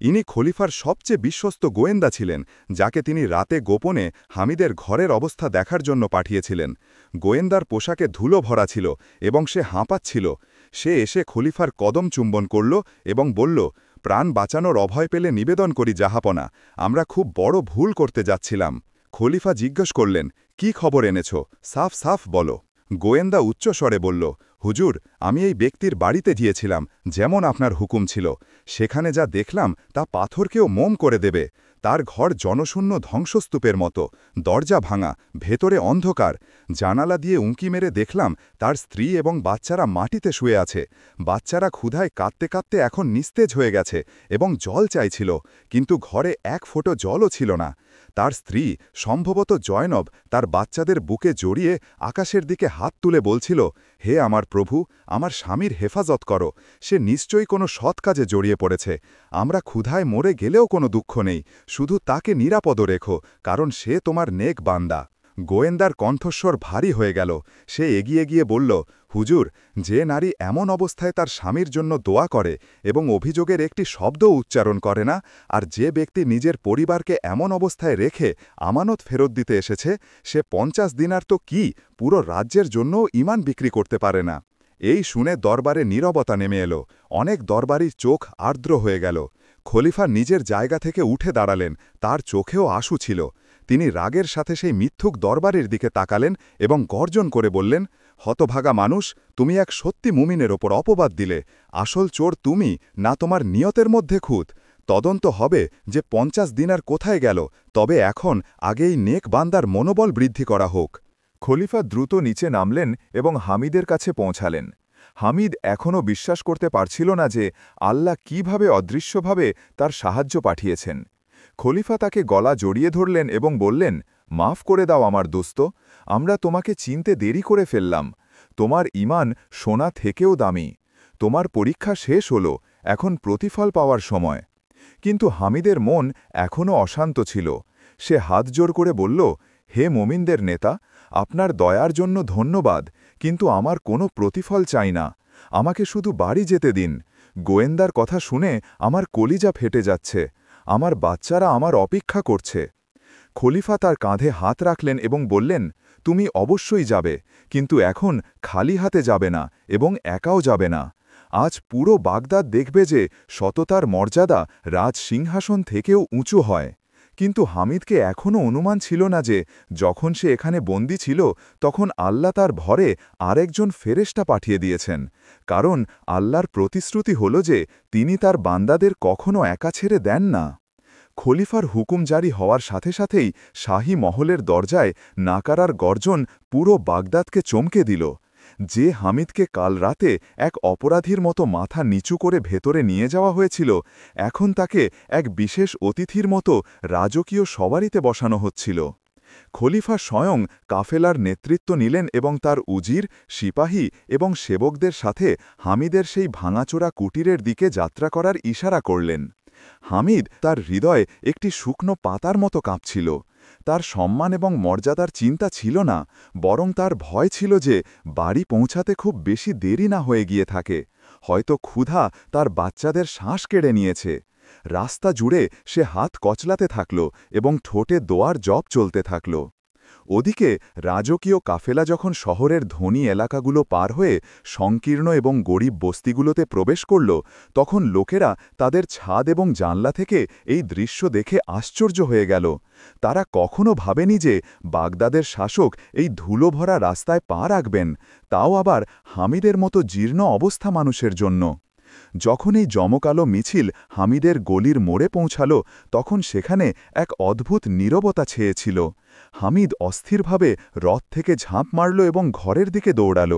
ইনি খলিফার সবচেয়ে বিশ্বস্ত গোয়েন্দা ছিলেন, যাকে তিনি রাতে গোপনে হামিদের ঘরের অবস্থা দেখার জন্য পাঠিয়েছিলেন। গোয়েন্দার পোশাকে ধুলো ভরা ছিল এবং সে হাঁপাচ্ছিল। সে এসে খলিফার কদম চুম্বন করল এবং বলল, প্রাণ বাঁচানোর অভয় পেলে নিবেদন করি জাহাপনা, আমরা খুব বড় ভুল করতে যাচ্ছিলাম। খলিফা জিজ্ঞেস করলেন, কি খবর এনেছ? সাফ সাফ বলো। গোয়েন্দা উচ্চস্বরে বলল, হুজুর, আমি এই ব্যক্তির বাড়িতে গিয়েছিলাম, যেমন আপনার হুকুম ছিল। সেখানে যা দেখলাম তা পাথরকেও মোম করে দেবে। তার ঘর জনশূন্য ধ্বংসস্তূপের মতো, দরজা ভাঙা, ভেতরে অন্ধকার। জানালা দিয়ে উঁকি মেরে দেখলাম তার স্ত্রী এবং বাচ্চারা মাটিতে শুয়ে আছে। বাচ্চারা ক্ষুধায় কাঁদতে কাঁদতে এখন নিস্তেজ হয়ে গেছে এবং জল চাইছিল, কিন্তু ঘরে এক ফোঁটো জলও ছিল না। তার স্ত্রী, সম্ভবত জয়নব, তার বাচ্চাদের বুকে জড়িয়ে আকাশের দিকে হাত তুলে বলছিল, হে আমার প্রভু, আমার স্বামীর হেফাজত করো। সে নিশ্চয়ই কোনো সৎ কাজে জড়িয়ে পড়েছে। আমরা ক্ষুধায় মরে গেলেও কোনো দুঃখ নেই, শুধু তাকে নিরাপদ রেখো, কারণ সে তোমার নেক বান্দা। গোয়েন্দার কণ্ঠস্বর ভারী হয়ে গেল। সে এগিয়ে গিয়ে বলল, হুজুর, যে নারী এমন অবস্থায় তার স্বামীর জন্য দোয়া করে এবং অভিযোগের একটি শব্দও উচ্চারণ করে না, আর যে ব্যক্তি নিজের পরিবারকে এমন অবস্থায় রেখে আমানত ফেরত দিতে এসেছে, সে 50 দিনার তো কি, পুরো রাজ্যের জন্যও ঈমান বিক্রি করতে পারে না। এই শুনে দরবারে নীরবতা নেমে এলো। অনেক দরবারির চোখ আর্দ্র হয়ে গেল। খলিফা নিজের জায়গা থেকে উঠে দাঁড়ালেন, তার চোখেও আশু ছিল। তিনি রাগের সাথে সেই মিথ্যুক দরবারের দিকে তাকালেন এবং গর্জন করে বললেন, হতভাগা মানুষ, তুমি এক সত্যি মুমিনের ওপর অপবাদ দিলে। আসল চোর তুমি, না তোমার নিয়তের মধ্যে খুঁত। তদন্ত হবে যে 50 দিনার কোথায় গেল, তবে এখন আগেই নেক বান্দার মনোবল বৃদ্ধি করা হোক। খলিফা দ্রুত নিচে নামলেন এবং হামিদের কাছে পৌঁছালেন। হামিদ এখনও বিশ্বাস করতে পারছিল না যে আল্লাহ কিভাবে অদৃশ্যভাবে তার সাহায্য পাঠিয়েছেন। খলিফা তাকে গলা জড়িয়ে ধরলেন এবং বললেন, মাফ করে দাও আমার দোস্ত, আমরা তোমাকে চিনতে দেরি করে ফেললাম। তোমার ঈমান সোনা থেকেও দামি। তোমার পরীক্ষা শেষ হল, এখন প্রতিফল পাওয়ার সময়। কিন্তু হামিদের মন এখনও অশান্ত ছিল। সে হাত জোর করে বলল, হে মোমিনদের নেতা, আপনার দয়ার জন্য ধন্যবাদ, কিন্তু আমার কোনো প্রতিফল চাই না। আমাকে শুধু বাড়ি যেতে দিন। গোয়েন্দার কথা শুনে আমার কলিজা ফেটে যাচ্ছে। আমার বাচ্চারা আমার অপেক্ষা করছে। খলিফা তার কাঁধে হাত রাখলেন এবং বললেন, তুমি অবশ্যই যাবে, কিন্তু এখন খালি হাতে যাবে না এবং একাও যাবে না। আজ পুরো বাগদাদ দেখবে যে সততার মর্যাদা রাজ সিংহাসন থেকেও উঁচু হয়। কিন্তু হামিদকে এখনও অনুমান ছিল না যে যখন সে এখানে বন্দী ছিল তখন আল্লাহ তার ভরে আরেকজন ফেরেশতা পাঠিয়ে দিয়েছেন, কারণ আল্লাহর প্রতিশ্রুতি হল যে তিনি তার বান্দাদের কখনও একা ছেড়ে দেন না। খলিফার হুকুম জারি হওয়ার সাথে সাথেই শাহী মহলের দরজায় নাকারার গর্জন পুরো বাগদাদকে চমকে দিল। যে হামিদকে কাল রাতে এক অপরাধীর মতো মাথা নিচু করে ভেতরে নিয়ে যাওয়া হয়েছিল, এখন তাকে এক বিশেষ অতিথির মতো রাজকীয় সবারিতে বসানো হচ্ছিল। খলিফা স্বয়ং কাফেলার নেতৃত্ব নিলেন এবং তার উজির, সিপাহী এবং সেবকদের সাথে হামিদের সেই ভাঙাচোরা কুটিরের দিকে যাত্রা করার ইশারা করলেন। হামিদ তার হৃদয়ে একটি শুকনো পাতার মতো কাঁপছিল। তার সম্মান এবং মর্যাদার চিন্তা ছিল না, বরং তার ভয় ছিল যে বাড়ি পৌঁছাতে খুব বেশি দেরি না হয়ে গিয়ে থাকে। হয়তো ক্ষুধা তার বাচ্চাদের শ্বাস কেড়ে নিয়েছে। রাস্তা জুড়ে সে হাত কচলাতে থাকল এবং ঠোঁটে দোয়ার জপ চলতে থাকল। ওদিকে রাজকীয় কাফেলা যখন শহরের ধনী এলাকাগুলো পার হয়ে সংকীর্ণ এবং গরিব বস্তিগুলোতে প্রবেশ করল, তখন লোকেরা তাদের ছাদ এবং জানলা থেকে এই দৃশ্য দেখে আশ্চর্য হয়ে গেল। তারা কখনো ভাবেনি যে বাগদাদের শাসক এই ধুলো ভরা রাস্তায় পা রাখবেন, তাও আবার হামিদের মতো জীর্ণ অবস্থা মানুষের জন্য। যখন এই জমকালো মিছিল হামিদের গলির মোড়ে পৌঁছাল, তখন সেখানে এক অদ্ভুত নীরবতা ছেয়েছিল। হামিদ অস্থিরভাবে রথ থেকে ঝাঁপ মারল এবং ঘরের দিকে দৌড়াল,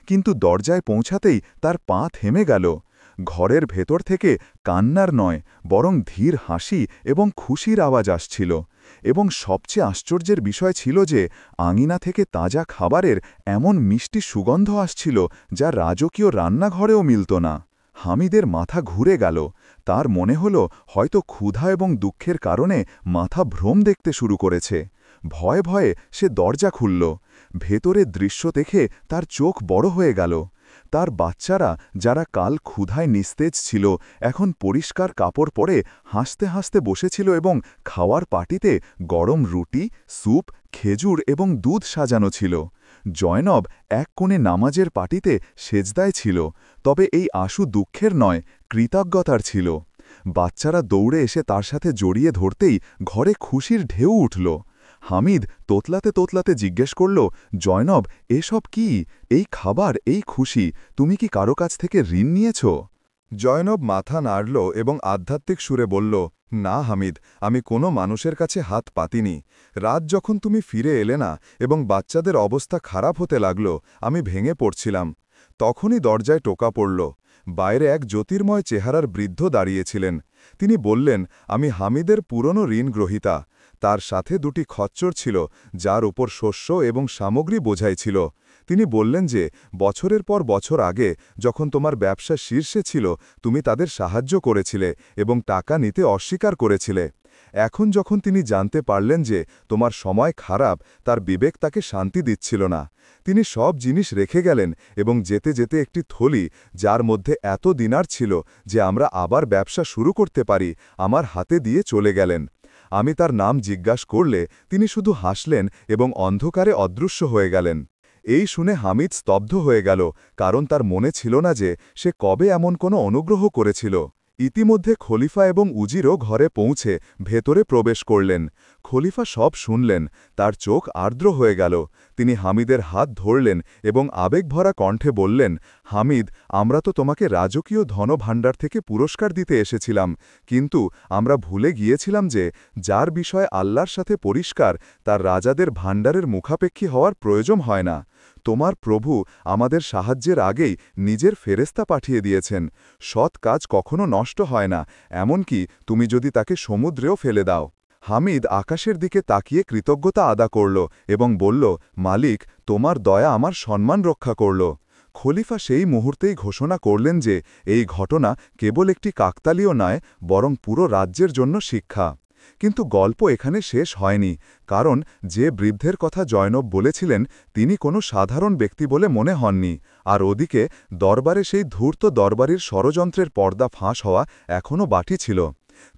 কিন্তু দরজায় পৌঁছাতেই তার পা থেমে গেল। ঘরের ভেতর থেকে কান্নার নয়, বরং ধীর হাসি এবং খুশির আওয়াজ আসছিল। এবং সবচেয়ে আশ্চর্যের বিষয় ছিল যে আঙিনা থেকে তাজা খাবারের এমন মিষ্টি সুগন্ধ আসছিল যা রাজকীয় রান্নাঘরেও মিলত না। হামিদের মাথা ঘুরে গেল। তার মনে হল হয়তো ক্ষুধা এবং দুঃখের কারণে মাথা ভ্রম দেখতে শুরু করেছে। ভয়ে ভয়ে সে দরজা খুলল। ভেতরে দৃশ্য দেখে তার চোখ বড় হয়ে গেল। তার বাচ্চারা, যারা কাল ক্ষুধায় নিস্তেজ ছিল, এখন পরিষ্কার কাপড় পরে হাসতে হাসতে বসেছিল এবং খাওয়ার পাটিতে গরম রুটি, স্যুপ, খেজুর এবং দুধ সাজানো ছিল। জয়নব এক কোণে নামাজের পাটিতে সেজদায় ছিল, তবে এই আশু দুঃখের নয়, কৃতজ্ঞতার ছিল। বাচ্চারা দৌড়ে এসে তার সাথে জড়িয়ে ধরতেই ঘরে খুশির ঢেউ উঠল। হামিদ তোতলাতে তোতলাতে জিজ্ঞেস করল, জয়নব, এসব কি? এই খাবার, এই খুশি, তুমি কি কারো কাছ থেকে ঋণ নিয়েছ? জয়নব মাথা নাড়ল এবং আধ্যাত্মিক সুরে বলল, না হামিদ, আমি কোনো মানুষের কাছে হাত পাতিনি। রাত যখন তুমি ফিরে এলে না এবং বাচ্চাদের অবস্থা খারাপ হতে লাগল, আমি ভেঙে পড়ছিলাম। তখনই দরজায় টোকা পড়ল। বাইরে এক জ্যোতির্ময় চেহারার বৃদ্ধ দাঁড়িয়েছিলেন। তিনি বললেন, আমি হামিদের পুরনো ঋণ গ্রহীতা। তার সাথে দুটি খচ্চর ছিল, যার উপর শস্য এবং সামগ্রী বোঝাই ছিল। তিনি বললেন যে বছরের পর বছর আগে যখন তোমার ব্যবসা শীর্ষে ছিল, তুমি তাদের সাহায্য করেছিলে এবং টাকা নিতে অস্বীকার করেছিলে। এখন যখন তিনি জানতে পারলেন যে তোমার সময় খারাপ, তার বিবেক তাকে শান্তি দিচ্ছিল না। তিনি সব জিনিস রেখে গেলেন এবং যেতে যেতে একটি থলি, যার মধ্যে এত দিনার ছিল যে আমরা আবার ব্যবসা শুরু করতে পারি, আমার হাতে দিয়ে চলে গেলেন। আমি তার নাম জিজ্ঞাসা করলে তিনি শুধু হাসলেন এবং অন্ধকারে অদৃশ্য হয়ে গেলেন। এই শুনে হামিদ স্তব্ধ হয়ে গেল, কারণ তার মনে ছিল না যে সে কবে এমন কোনো অনুগ্রহ করেছিল। ইতিমধ্যে খলিফা এবং উজিরও ঘরে পৌঁছে ভেতরে প্রবেশ করলেন। খলিফা সব শুনলেন, তার চোখ আর্দ্র হয়ে গেল। তিনি হামিদের হাত ধরলেন এবং আবেগভরা কণ্ঠে বললেন, হামিদ, আমরা তো তোমাকে রাজকীয় ধনভাণ্ডার থেকে পুরস্কার দিতে এসেছিলাম, কিন্তু আমরা ভুলে গিয়েছিলাম যে যার বিষয়ে আল্লাহর সাথে পরিষ্কার তার রাজাদের ভাণ্ডারের মুখাপেক্ষী হওয়ার প্রয়োজন হয় না। তোমার প্রভু আমাদের সাহায্যের আগেই নিজের ফেরেস্তা পাঠিয়ে দিয়েছেন। সৎ কাজ কখনো নষ্ট হয় না, এমনকি তুমি যদি তাকে সমুদ্রেও ফেলে দাও। হামিদ আকাশের দিকে তাকিয়ে কৃতজ্ঞতা আদা করল এবং বলল, মালিক, তোমার দয়া আমার সম্মান রক্ষা করল। খলিফা সেই মুহূর্তেই ঘোষণা করলেন যে এই ঘটনা কেবল একটি কাকতালীয় নয়, বরং পুরো রাজ্যের জন্য শিক্ষা। কিন্তু গল্প এখানে শেষ হয়নি, কারণ যে বৃদ্ধের কথা জয়নব বলেছিলেন তিনি কোনো সাধারণ ব্যক্তি বলে মনে হননি, আর ওদিকে দরবারে সেই ধূর্ত দরবারির ষড়যন্ত্রের পর্দা ফাঁস হওয়া এখনও বাকি ছিল।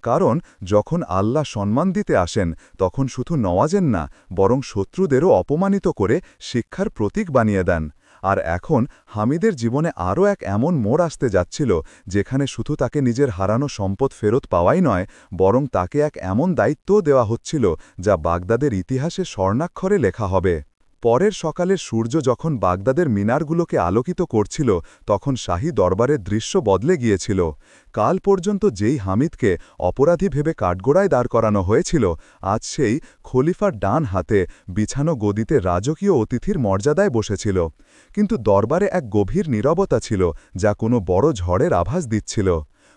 কারণ যখন আল্লাহ সম্মান দিতে আসেন তখন শুধু নওয়াজেন না, বরং শত্রুদেরও অপমানিত করে শিক্ষার প্রতীক বানিয়ে দেন। আর এখন হামিদের জীবনে আরও এক এমন মোড় আসতে যাচ্ছিল যেখানে শুধু তাকে নিজের হারানো সম্পদ ফেরত পাওয়াই নয়, বরং তাকে এক এমন দায়িত্বও দেওয়া হচ্ছিল যা বাগদাদের ইতিহাসে স্বর্ণাক্ষরে লেখা হবে। পরের সকালে সূর্য যখন বাগদাদের মিনারগুলোকে আলোকিত করছিল তখন শাহী দরবারের দৃশ্য বদলে গিয়েছিল। কাল পর্যন্ত যেই হামিদকে অপরাধী ভেবে কাঠগোড়ায় দাঁড় করানো হয়েছিল, আজ সেই খলিফার ডান হাতে বিছানো গদিতে রাজকীয় অতিথির মর্যাদায় বসেছিল। কিন্তু দরবারে এক গভীর নীরবতা ছিল যা কোনো বড় ঝড়ের আভাস দিচ্ছিল।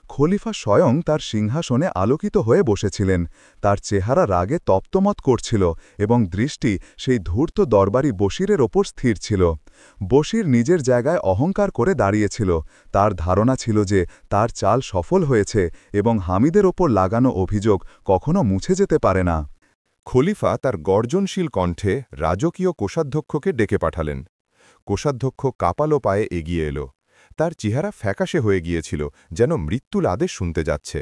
খলিফা স্বয়ং তার সিংহাসনে আলোকিত হয়ে বসেছিলেন, তার চেহারা রাগে তপ্তমত করছিল এবং দৃষ্টি সেই ধূর্ত দরবারি বশিরের ওপর স্থির ছিল। বশির নিজের জায়গায় অহংকার করে দাঁড়িয়েছিল, তার ধারণা ছিল যে তার চাল সফল হয়েছে এবং হামিদের ওপর লাগানো অভিযোগ কখনো মুছে যেতে পারে না। খলিফা তার গর্জনশীল কণ্ঠে রাজকীয় কোষাধ্যক্ষকে ডেকে পাঠালেন। কোষাধ্যক্ষ কাপালো পায়ে এগিয়ে এল, তার চেহারা ফ্যাকাশে হয়ে গিয়েছিল, যেন মৃত্যুর আদেশ শুনতে যাচ্ছে।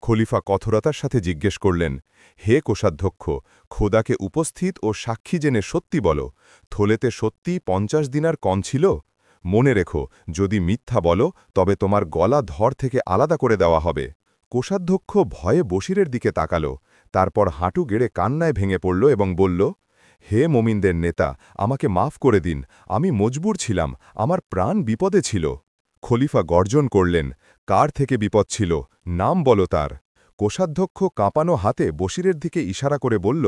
খলিফা কঠোরতার সাথে জিজ্ঞেস করলেন, হে কোষাধ্যক্ষ, খোদাকে উপস্থিত ও সাক্ষী জেনে সত্যি বলো, থলেতে সত্যি 50 দিনার কম ছিল? মনে রেখো, যদি মিথ্যা বলো তবে তোমার গলা ধর থেকে আলাদা করে দেওয়া হবে। কোষাধ্যক্ষ ভয়ে বশিরের দিকে তাকাল, তারপর হাঁটু গেড়ে কান্নায় ভেঙে পড়ল এবং বলল, হে মোমিনদের নেতা, আমাকে মাফ করে দিন, আমি মজবুর ছিলাম, আমার প্রাণ বিপদে ছিল। খলিফা গর্জন করলেন, কার থেকে বিপদ ছিল, নাম বলো তার। কোষাধ্যক্ষ কাঁপানো হাতে বশিরের দিকে ইশারা করে বলল,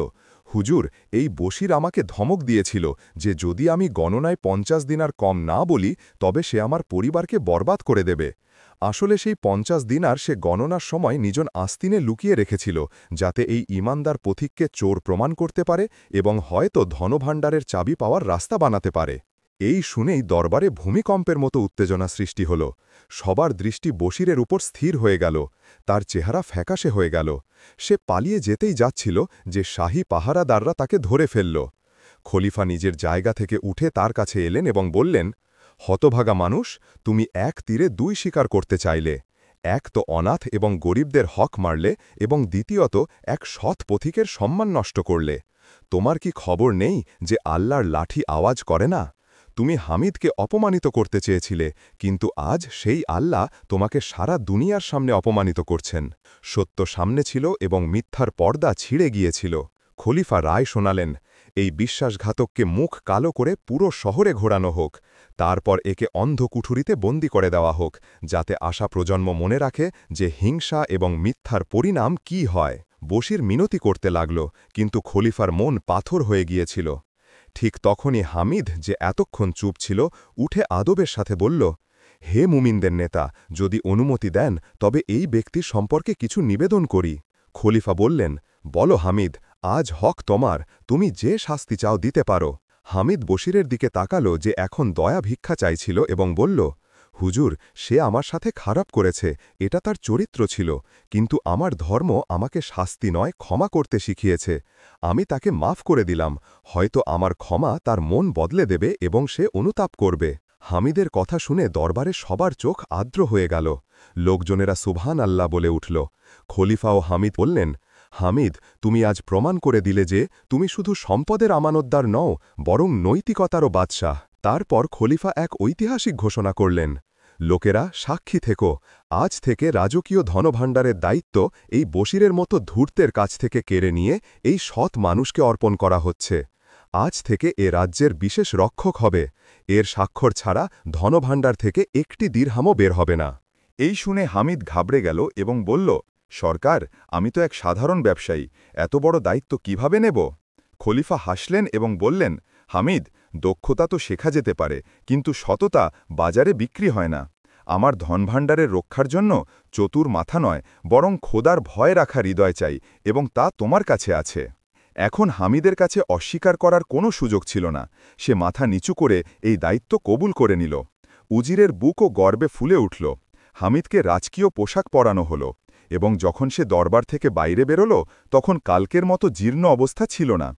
হুজুর, এই বশির আমাকে ধমক দিয়েছিল যে যদি আমি গণনায় 50 দিনার কম না বলি তবে সে আমার পরিবারকে বরবাদ করে দেবে। আসলে সেই 50 দিনার সে গণনার সময় নিজন আস্তিনে লুকিয়ে রেখেছিল, যাতে এই ইমানদার পথিককে চোর প্রমাণ করতে পারে এবং হয়তো ধনভাণ্ডারের চাবি পাওয়ার রাস্তা বানাতে পারে। এই শুনেই দরবারে ভূমিকম্পের মতো উত্তেজনা সৃষ্টি হল। সবার দৃষ্টি বশিরের উপর স্থির হয়ে গেল, তার চেহারা ফ্যাকাশে হয়ে গেল। সে পালিয়ে যেতেই যাচ্ছিল যে শাহী পাহারাদাররা তাকে ধরে ফেলল। খলিফা নিজের জায়গা থেকে উঠে তার কাছে এলেন এবং বললেন, হতভাগা মানুষ, তুমি এক তীরে 2 শিকার করতে চাইলে। এক তো অনাথ এবং গরিবদের হক মারলে এবং দ্বিতীয়ত এক সৎ পথিকের সম্মান নষ্ট করলে। তোমার কি খবর নেই যে আল্লাহর লাঠি আওয়াজ করে না? তুমি হামিদকে অপমানিত করতে চেয়েছিলে, কিন্তু আজ সেই আল্লাহ তোমাকে সারা দুনিয়ার সামনে অপমানিত করছেন। সত্য সামনে ছিল এবং মিথ্যার পর্দা ছিঁড়ে গিয়েছিল। খলিফা রায় শোনালেন, এই বিশ্বাসঘাতককে মুখ কালো করে পুরো শহরে ঘোরানো হোক, তারপর একে অন্ধ কুঠুরিতে বন্দি করে দেওয়া হোক, যাতে আশা প্রজন্ম মনে রাখে যে হিংসা এবং মিথ্যার পরিণাম কি হয়। বশির মিনতি করতে লাগল, কিন্তু খলিফার মন পাথর হয়ে গিয়েছিল। ঠিক তখনই হামিদ, যে এতক্ষণ চুপ ছিল, উঠে আদবের সাথে বলল, হে মুমিনদের নেতা, যদি অনুমতি দেন তবে এই ব্যক্তি সম্পর্কে কিছু নিবেদন করি। খলিফা বললেন, বলো হামিদ, আজ হক তোমার, তুমি যে শাস্তি চাও দিতে পারো। হামিদ বশিরের দিকে তাকালো যে এখন দয়া ভিক্ষা চাইছিল এবং বলল, হুজুর, সে আমার সাথে খারাপ করেছে, এটা তার চরিত্র ছিল, কিন্তু আমার ধর্ম আমাকে শাস্তি নয় ক্ষমা করতে শিখিয়েছে। আমি তাকে মাফ করে দিলাম, হয়তো আমার ক্ষমা তার মন বদলে দেবে এবং সে অনুতাপ করবে। হামিদের কথা শুনে দরবারে সবার চোখ আর্দ্র হয়ে গেল। লোকজনেরা সুবহান আল্লাহ বলে উঠল। খলিফা ও হামিদ বললেন, হামিদ, তুমি আজ প্রমাণ করে দিলে যে তুমি শুধু সম্পদের আমানতদার নও, বরং নৈতিকতারও বাদশাহ। তারপর খলিফা এক ঐতিহাসিক ঘোষণা করলেন, লোকেরা সাক্ষী থেকো, আজ থেকে রাজকীয় ধনভাণ্ডারের দায়িত্ব এই বশিরের মতো ধূর্তের কাছ থেকে কেড়ে নিয়ে এই সৎ মানুষকে অর্পণ করা হচ্ছে। আজ থেকে এ রাজ্যের বিশেষ রক্ষক হবে। এর স্বাক্ষর ছাড়া ধনভাণ্ডার থেকে একটি দিরহামও বের হবে না। এই শুনে হামিদ ঘাবড়ে গেল এবং বলল, সরকার, আমি তো এক সাধারণ ব্যবসায়ী, এত বড় দায়িত্ব কিভাবে নেব? খলিফা হাসলেন এবং বললেন, হামিদ, দক্ষতা তো শেখা যেতে পারে, কিন্তু সততা বাজারে বিক্রি হয় না। আমার ধনভাণ্ডারের রক্ষার জন্য চতুর মাথা নয়, বরং খোদার ভয় রাখা হৃদয় চাই, এবং তা তোমার কাছে আছে। এখন হামিদের কাছে অস্বীকার করার কোনো সুযোগ ছিল না। সে মাথা নিচু করে এই দায়িত্ব কবুল করে নিল। উজিরের বুকও গর্বে ফুলে উঠল। হামিদকে রাজকীয় পোশাক পরানো হল, এবং যখন সে দরবার থেকে বাইরে বেরোল তখন কালকের মতো জীর্ণ অবস্থা ছিল না।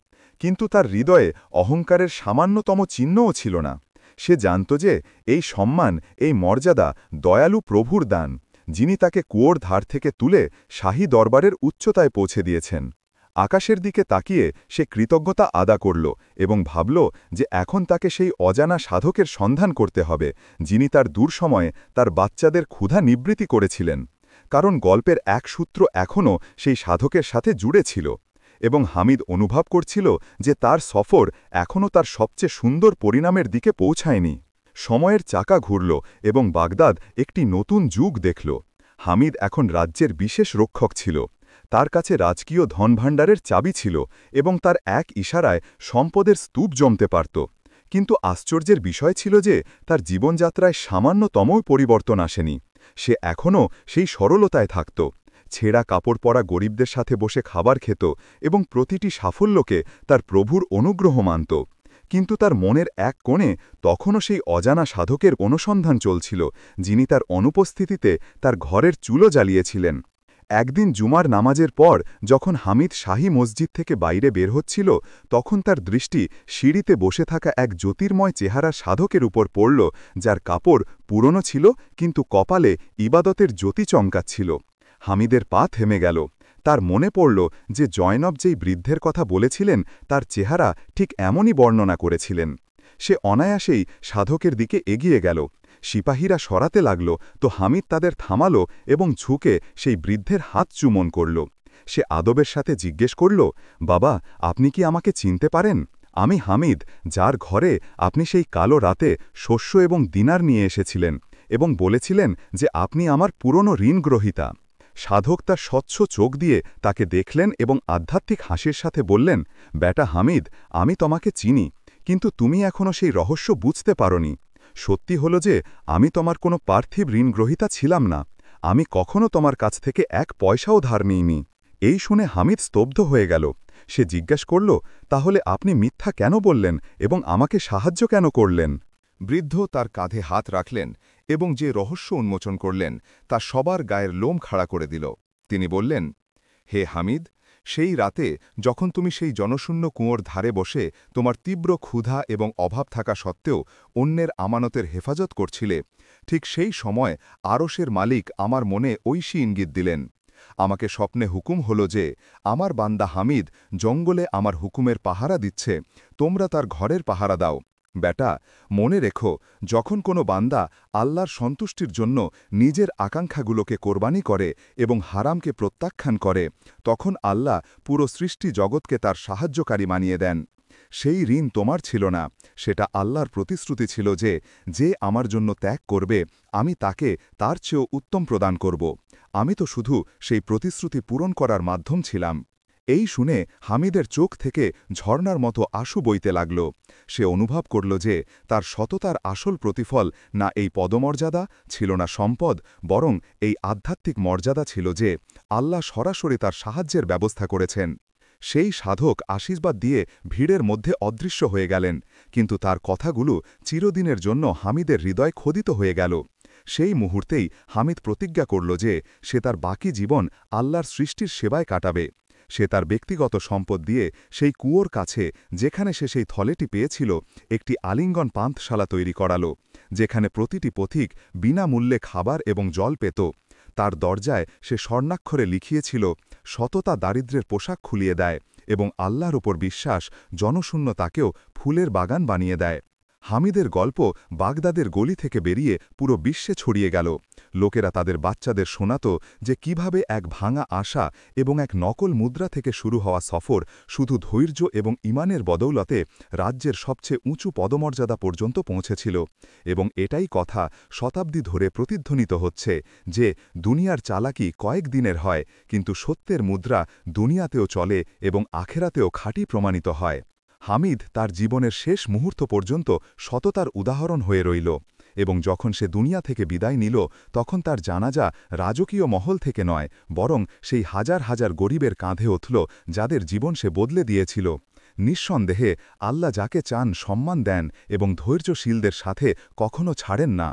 কিন্তু তার হৃদয়ে অহংকারের সামান্যতম চিহ্নও ছিল না। সে জানত যে এই সম্মান, এই মর্যাদা দয়ালু প্রভুর দান, যিনি তাকে কুয়োর ধার থেকে তুলে শাহী দরবারের উচ্চতায় পৌঁছে দিয়েছেন। আকাশের দিকে তাকিয়ে সে কৃতজ্ঞতা আদা করল এবং ভাবল যে এখন তাকে সেই অজানা সাধকের সন্ধান করতে হবে, যিনি তার দুঃসময়ে তার বাচ্চাদের ক্ষুধা নিবৃত্তি করেছিলেন। কারণ গল্পের এক সূত্র এখনও সেই সাধকের সাথে জুড়ে ছিল, এবং হামিদ অনুভব করছিল যে তার সফর এখনও তার সবচেয়ে সুন্দর পরিণামের দিকে পৌঁছায়নি। সময়ের চাকা ঘুরল এবং বাগদাদ একটি নতুন যুগ দেখল। হামিদ এখন রাজ্যের বিশেষ রক্ষক ছিল। তার কাছে রাজকীয় ধনভাণ্ডারের চাবি ছিল এবং তার এক ইশারায় সম্পদের স্তূপ জমতে পারত। কিন্তু আশ্চর্যের বিষয় ছিল যে তার জীবনযাত্রায় সামান্যতমও পরিবর্তন আসেনি। সে এখনও সেই সরলতায় থাকত, ছেঁড়া কাপড় পরা গরিবদের সাথে বসে খাবার খেত এবং প্রতিটি সাফল্যকে তার প্রভুর অনুগ্রহ মানত। কিন্তু তার মনের এক কোণে তখনও সেই অজানা সাধকের অনুসন্ধান চলছিল, যিনি তার অনুপস্থিতিতে তার ঘরের চুলো জ্বালিয়েছিলেন। একদিন জুমার নামাজের পর যখন হামিদ শাহী মসজিদ থেকে বাইরে বের হচ্ছিল, তখন তার দৃষ্টি সিঁড়িতে বসে থাকা এক জ্যোতির্ময় চেহারা সাধকের উপর পড়ল, যার কাপড় পুরনো ছিল কিন্তু কপালে ইবাদতের জ্যোতি চমকাচ্ছিল। হামিদের পা থেমে গেল। তার মনে পড়ল যে জয়নব যেই বৃদ্ধের কথা বলেছিলেন তার চেহারা ঠিক এমনই বর্ণনা করেছিলেন। সে অনায়াসেই সাধকের দিকে এগিয়ে গেল। সিপাহীরা সরাতে লাগল, তো হামিদ তাদের থামাল এবং ঝুঁকে সেই বৃদ্ধের হাত চুমন করল। সে আদবের সাথে জিজ্ঞেস করল, বাবা, আপনি কি আমাকে চিনতে পারেন? আমি হামিদ, যার ঘরে আপনি সেই কালো রাতে শস্য এবং দিনার নিয়ে এসেছিলেন এবং বলেছিলেন যে আপনি আমার পুরনো ঋণগ্রহীতা। সাধক তার স্বচ্ছ চোখ দিয়ে তাকে দেখলেন এবং আধ্যাত্মিক হাসির সাথে বললেন, বেটা হামিদ, আমি তোমাকে চিনি, কিন্তু তুমি এখনও সেই রহস্য বুঝতে পারোনি। সত্যি হল যে আমি তোমার কোনো পার্থিব ঋণগ্রহীতা ছিলাম না। আমি কখনো তোমার কাছ থেকে এক পয়সাও ধার নিইনি। এই শুনে হামিদ স্তব্ধ হয়ে গেল। সে জিজ্ঞাসা করল, তাহলে আপনি মিথ্যা কেন বললেন এবং আমাকে সাহায্য কেন করলেন? বৃদ্ধ তার কাঁধে হাত রাখলেন এবং যে রহস্য উন্মোচন করলেন তা সবার গায়ের লোম খাড়া করে দিল। তিনি বললেন, হে হামিদ, সেই রাতে যখন তুমি সেই জনশূন্য কুয়োর ধারে বসে তোমার তীব্র ক্ষুধা এবং অভাব থাকা সত্ত্বেও অন্যের আমানতের হেফাজত করছিলে, ঠিক সেই সময় আরশের মালিক আমার মনে ঐশী ইঙ্গিত দিলেন। আমাকে স্বপ্নে হুকুম হল যে আমার বান্দা হামিদ জঙ্গলে আমার হুকুমের পাহারা দিচ্ছে, তোমরা তার ঘরের পাহারা দাও। বেটা, মনে রেখো, যখন কোনো বান্দা আল্লাহর সন্তুষ্টির জন্য নিজের আকাঙ্ক্ষাগুলোকে কোরবানি করে এবং হারামকে প্রত্যাখ্যান করে, তখন আল্লাহ পুরো সৃষ্টি জগৎকে তার সাহায্যকারী মানিয়ে দেন। সেই ঋণ তোমার ছিল না, সেটা আল্লাহর প্রতিশ্রুতি ছিল যে যে আমার জন্য ত্যাগ করবে আমি তাকে তার চেয়েও উত্তম প্রদান করব। আমি তো শুধু সেই প্রতিশ্রুতি পূরণ করার মাধ্যম ছিলাম। এই শুনে হামিদের চোখ থেকে ঝর্ণার মতো আশু বইতে লাগল। সে অনুভব করল যে তার সততার আসল প্রতিফল না এই পদমর্যাদা ছিল, না সম্পদ, বরং এই আধ্যাত্মিক মর্যাদা ছিল যে আল্লাহ সরাসরি তার সাহায্যের ব্যবস্থা করেছেন। সেই সাধক আশীর্বাদ দিয়ে ভিড়ের মধ্যে অদৃশ্য হয়ে গেলেন, কিন্তু তার কথাগুলো চিরদিনের জন্য হামিদের হৃদয় খোদিত হয়ে গেল। সেই মুহূর্তেই হামিদ প্রতিজ্ঞা করল যে সে তার বাকি জীবন আল্লাহর সৃষ্টির সেবায় কাটাবে। সে তার ব্যক্তিগত সম্পদ দিয়ে সেই কুয়োর কাছে, যেখানে সে সেই থলেটি পেয়েছিল, একটি আলিঙ্গন পান্থশালা তৈরি করাল, যেখানে প্রতিটি পথিক বিনামূল্যে খাবার এবং জল পেত। তার দরজায় সে স্বর্ণাক্ষরে লিখিয়েছিল, সততা দারিদ্র্যের পোশাক খুলিয়ে দেয় এবং আল্লাহর ওপর বিশ্বাস জনশূন্যতাকেও ফুলের বাগান বানিয়ে দেয়। হামিদের গল্প বাগদাদের গলি থেকে বেরিয়ে পুরো বিশ্বে ছড়িয়ে গেল। লোকেরা তাদের বাচ্চাদের শোনাত যে কিভাবে এক ভাঙা আশা এবং এক নকল মুদ্রা থেকে শুরু হওয়া সফর শুধু ধৈর্য এবং ইমানের বদৌলতে রাজ্যের সবচেয়ে উঁচু পদমর্যাদা পর্যন্ত পৌঁছেছিল। এবং এটাই কথা শতাব্দী ধরে প্রতিধ্বনিত হচ্ছে যে দুনিয়ার চালাকি কয়েক দিনের হয়, কিন্তু সত্যের মুদ্রা দুনিয়াতেও চলে এবং আখেরাতেও খাঁটি প্রমাণিত হয়। হামিদ তার জীবনের শেষ মুহূর্ত পর্যন্ত সততার উদাহরণ হয়ে রইল, এবং যখন সে দুনিয়া থেকে বিদায় নিল তখন তার জানাজা রাজকীয় মহল থেকে নয়, বরং সেই হাজার হাজার গরিবের কাঁধে উঠল যাদের জীবন সে বদলে দিয়েছিল। নিঃসন্দেহে আল্লাহ যাকে চান সম্মান দেন এবং ধৈর্যশীলদের সাথে কখনো ছাড়েন না।